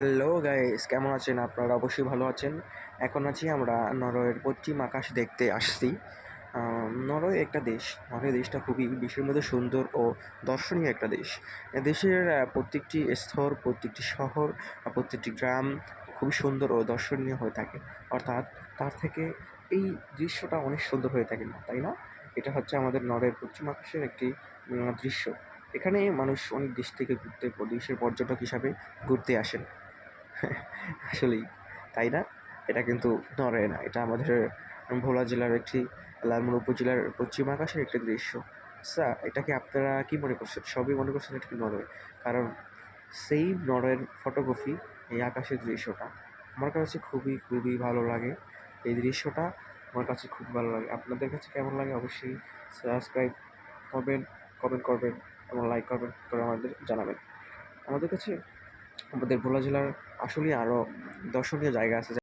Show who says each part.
Speaker 1: Hello guys, কেমন আছেন আপনারা? অবশ্যই ভালো আছেন। এখন আছি আমরা নরওয়ের পশ্চিম আকাশ দেখতে আসছি। নরওয়ে একটা দেশ। নরওয়ে দেশটা খুবই বিশ্বের মধ্যে সুন্দর ও দর্শনীয় একটা দেশ। এ দেশের প্রত্যেকটি স্তর, প্রত্যেকটি শহর, প্রত্যেকটি গ্রাম খুবই সুন্দর ও দর্শনীয় হয়ে থাকে। অর্থাৎ তার থেকে এই দৃশ্যটা অনেক সুন্দর হয়ে থাকে না, তাই না? এটা হচ্ছে আমাদের নরওয়ের পশ্চিম আকাশের একটি দৃশ্য। এখানে মানুষ অনেক দেশ থেকে ঘুরতে, দেশের পর্যটক হিসাবে ঘুরতে আসেন। আসলেই, তাই না? এটা কিন্তু নরওয়ে না। এটা আমাদের ভোলা জেলার একটি লালমোড় উপজেলার পশ্চিম আকাশের একটি দৃশ্য। এটাকে আপনারা কি মনে করছেন? সবই মনে করছেন এটা কি নরওয়ে। কারণ সেই নরওয়ের ফটোগ্রাফি, এই আকাশের দৃশ্যটা আমার কাছে খুবই, খুবই ভালো লাগে। এই দৃশ্যটা আমার কাছে খুব ভালো লাগে। আপনাদের কাছে কেমন লাগে? অবশ্যই সাবস্ক্রাইব করবেন, কমেন্ট করবেন এবং লাইক করবেন করে আমাদের জানাবেন। আমাদের কাছে আমাদের ভোলা জেলার আসলেই আরও দর্শনীয় জায়গা আছে।